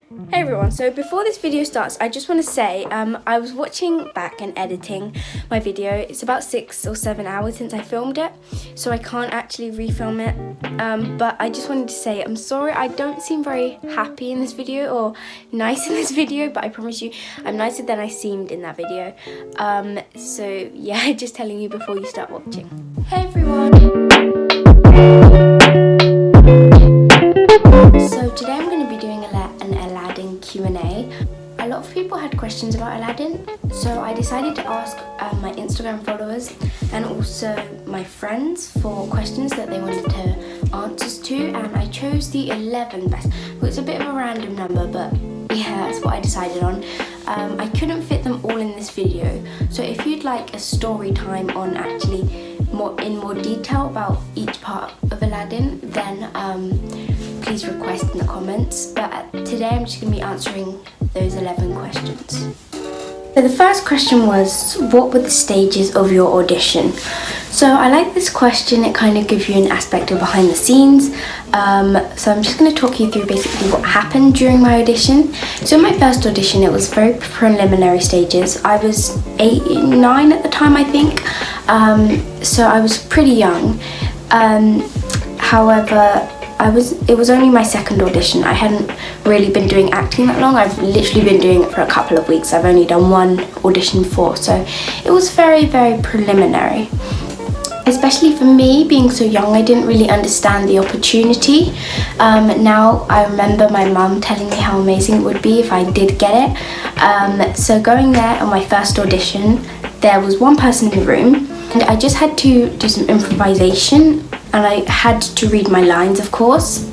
Hey everyone, so before this video starts, I just want to say I was watching back and editing my video. It's about 6 or 7 hours since I filmed it, so I can't actually refilm it. But I just wanted to say I'm sorry I don't seem very happy in this video or nice in this video, but I promise you I'm nicer than I seemed in that video. So yeah, just telling you before you start watching. Hey everyone! So today I'm going to be doing an Aladdin Q&A. A lot of people had questions about Aladdin, so I decided to ask my Instagram followers and also my friends for questions that they wanted answers to, and I chose the 11 best. Well, it's a bit of a random number, but yeah, that's what I decided on. I couldn't fit them all in this video, so if you'd like a story time on actually in more detail about each part of Aladdin, then please request in the comments. But today I'm just going to be answering those 11 questions. So the first question was, what were the stages of your audition? So I like this question, it kind of gives you an aspect of behind the scenes. So I'm just going to talk you through basically what happened during my audition. So in my first audition, it was very preliminary stages. I was 9 at the time, I think. So I was pretty young. However, it was only my second audition. I hadn't really been doing acting that long. I've literally been doing it for a couple of weeks. I've only done one audition before, so it was very, very preliminary. Especially for me, being so young, I didn't really understand the opportunity. Now I remember my mum telling me how amazing it would be if I did get it. So going there on my first audition, there was one person in the room, and I just had to do some improvisation, and I had to read my lines, of course.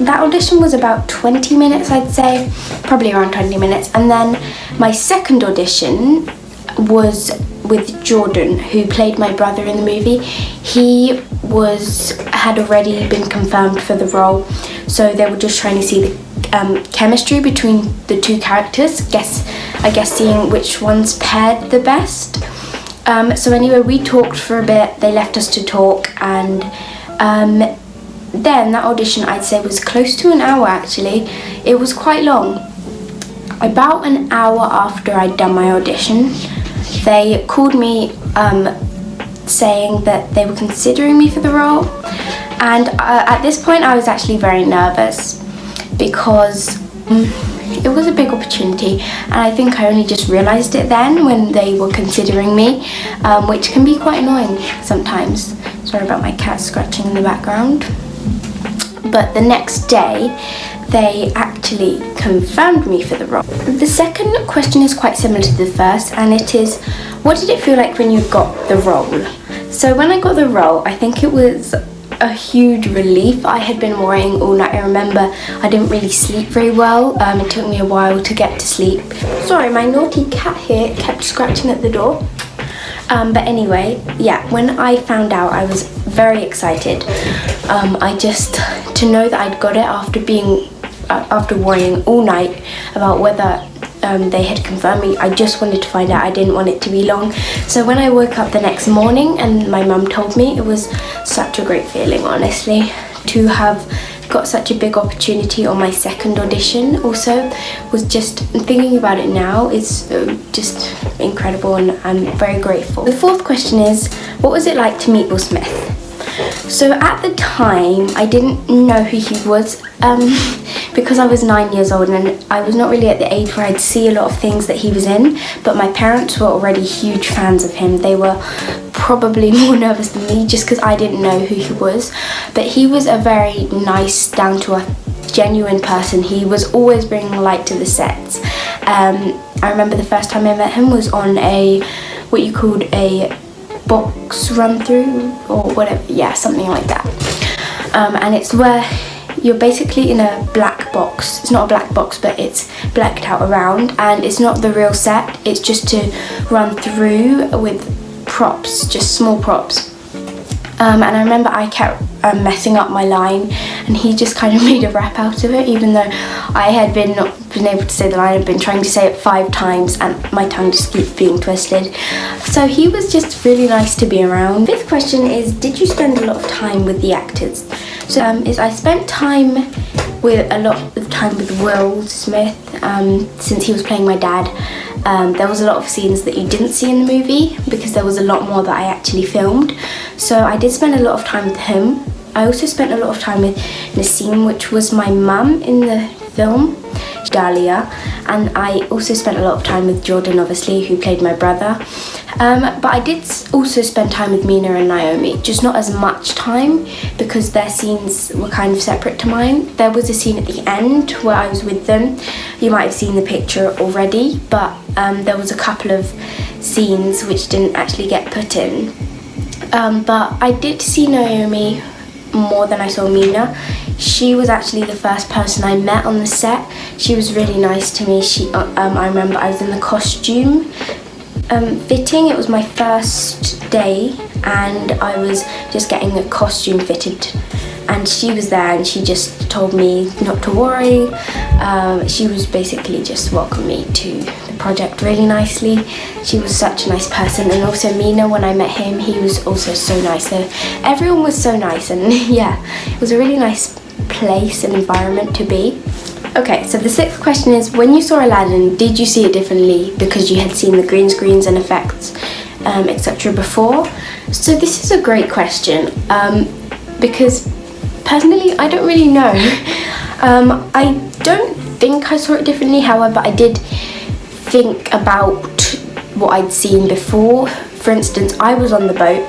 That audition was about 20 minutes, I'd say, probably around 20 minutes. And then my second audition was with Jordan, who played my brother in the movie. He had already been confirmed for the role, so they were just trying to see the chemistry between the two characters, I guess seeing which ones paired the best. So anyway, we talked for a bit, they left us to talk, and then that audition, I'd say, was close to an hour actually. It was quite long. About an hour after I'd done my audition, they called me saying that they were considering me for the role, and at this point I was actually very nervous because it was a big opportunity, and I think I only just realised it then when they were considering me, which can be quite annoying sometimes. Sorry about my cat scratching in the background. But the next day, they actually confirmed me for the role. The second question is quite similar to the first, and it is, what did it feel like when you got the role? So when I got the role, I think it was a huge relief. I had been worrying all night. I remember I didn't really sleep very well. It took me a while to get to sleep. Sorry, my naughty cat here kept scratching at the door. But anyway, yeah, when I found out, I was very excited. To know that I'd got it after worrying all night about whether they had confirmed me. I just wanted to find out. I didn't want it to be long. So when I woke up the next morning and my mum told me, it was such a great feeling, honestly, to have got such a big opportunity on my second audition. Also, was just thinking about it now, it's just incredible, and I'm very grateful. The fourth question is, what was it like to meet Will Smith? So at the time, I didn't know who he was because I was 9 years old, and I was not really at the age where I'd see a lot of things that he was in, but my parents were already huge fans of him. They were probably more nervous than me just because I didn't know who he was, but he was a very nice, down-to-earth, genuine person. He was always bringing light to the sets. I remember the first time I met him was on what you called a box run through or whatever, yeah, something like that. And it's where you're basically in a black box. It's not a black box, but it's blacked out around, and it's not the real set. It's just to run through with props, just small props. And I remember I kept messing up my line, and he just kind of made a rap out of it, even though I had not been able to say the line. I'd been trying to say it 5 times and my tongue just keeps being twisted. So he was just really nice to be around. Fifth question is, did you spend a lot of time with the actors? So I spent time with a lot of time with Will Smith, since he was playing my dad. There was a lot of scenes that you didn't see in the movie because there was a lot more that I actually filmed. So I did spend a lot of time with him. I also spent a lot of time in a scene which was my mum in the film, Dahlia, and I also spent a lot of time with Jordan, obviously, who played my brother. But I did also spend time with Mina and Naomi, just not as much time because their scenes were kind of separate to mine. There was a scene at the end where I was with them. You might have seen the picture already, but there was a couple of scenes which didn't actually get put in. But I did see Naomi more than I saw Mina. She was actually the first person I met on the set. She was really nice to me. I remember I was in the costume fitting. It was my first day and I was just getting a costume fitted, and she was there and she just told me not to worry. She was basically just welcomed me to the project really nicely. She was such a nice person, and also Mina, when I met him, he was also so nice. So everyone was so nice, and yeah, it was a really nice place and environment to be. Okay, so the sixth question is, when you saw Aladdin, did you see it differently because you had seen the green screens and effects, etc. before? So this is a great question, because personally I don't really know. I don't think I saw it differently, however I did think about what I'd seen before. For instance, I was on the boat,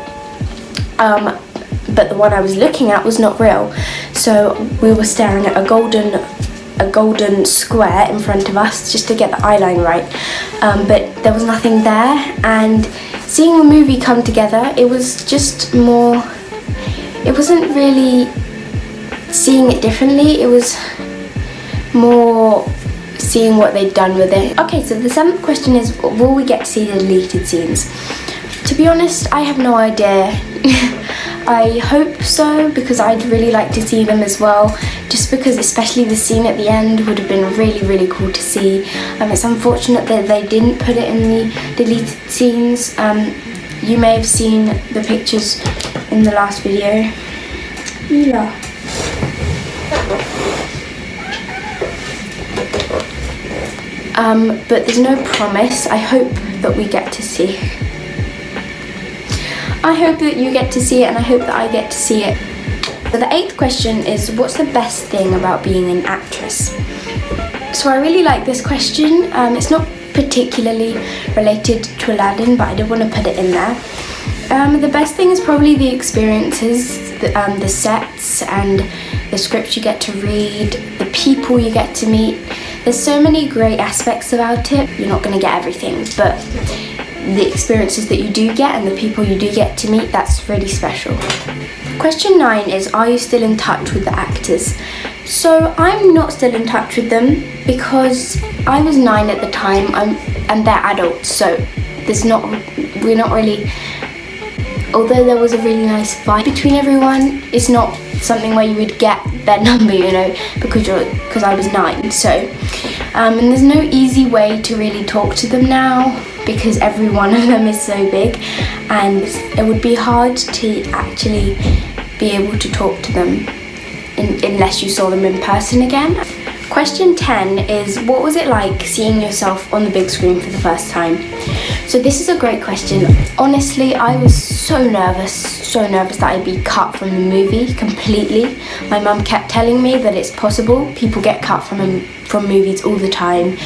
but the one I was looking at was not real. So we were staring at a golden square in front of us just to get the eyeline right, but there was nothing there. And seeing a movie come together, it was just more, it wasn't really seeing it differently, it was more seeing what they'd done with it. Okay, so the seventh question is, will we get to see the deleted scenes? To be honest, I have no idea. I hope so, because I'd really like to see them as well, just because especially the scene at the end would have been really, really cool to see. It's unfortunate that they didn't put it in the deleted scenes. You may have seen the pictures in the last video. Yeah. But there's no promise. I hope that we get to see. I hope that you get to see it, and I hope that I get to see it. So the eighth question is, what's the best thing about being an actress? So I really like this question. It's not particularly related to Aladdin, but I did want to put it in there. The best thing is probably the experiences, the sets and the scripts you get to read, the people you get to meet. There's so many great aspects about it. You're not going to get everything, but the experiences that you do get and the people you do get to meet, that's really special. Question 9 is, are you still in touch with the actors? So I'm not still in touch with them because I was 9 at the time, and they're adults, so we're not really, although there was a really nice vibe between everyone, it's not something where you would get their number, you know, because I was 9. So and there's no easy way to really talk to them now because every one of them is so big, and it would be hard to actually be able to talk to them unless you saw them in person again. Question 10 is, what was it like seeing yourself on the big screen for the first time? So this is a great question. Honestly, I was so nervous that I'd be cut from the movie completely. My mum kept telling me that it's possible. People get cut from movies all the time,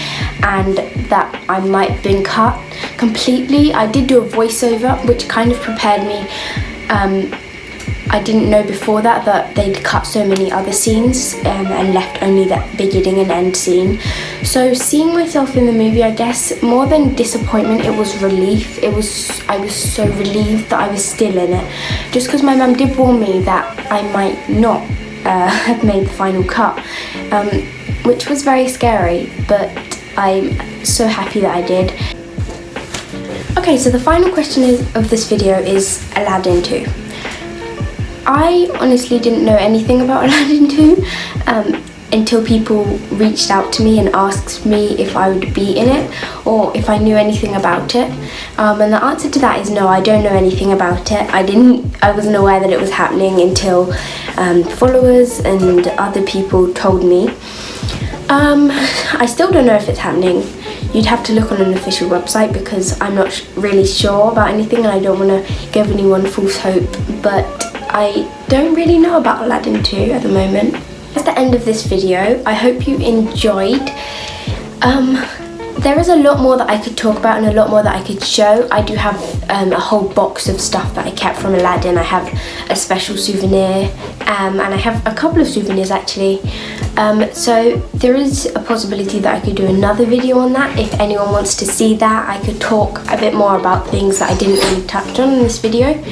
and that I might have been cut completely. I did do a voiceover, which kind of prepared me. I didn't know before that they'd cut so many other scenes and left only that beginning and end scene. So seeing myself in the movie, I guess more than disappointment, it was relief. I was so relieved that I was still in it, just because my mum did warn me that I might not have made the final cut, which was very scary, but I'm so happy that I did. Okay, so the final question of this video is Aladdin 2. I honestly didn't know anything about Aladdin 2 until people reached out to me and asked me if I would be in it or if I knew anything about it. And the answer to that is no, I don't know anything about it. I wasn't aware that it was happening until followers and other people told me. I still don't know if it's happening. You'd have to look on an official website because I'm not really sure about anything and I don't want to give anyone false hope, but I don't really know about Aladdin 2 at the moment. That's the end of this video. I hope you enjoyed. There is a lot more that I could talk about and a lot more that I could show. I do have a whole box of stuff that I kept from Aladdin. I have a special souvenir and I have a couple of souvenirs actually. So there is a possibility that I could do another video on that. If anyone wants to see that, I could talk a bit more about things that I didn't really touch on in this video.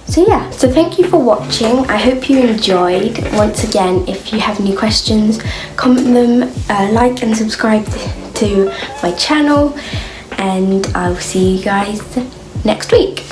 So yeah, so thank you for watching. I hope you enjoyed. Once again, if you have any questions, comment them, like and subscribe to my channel, and I'll see you guys next week.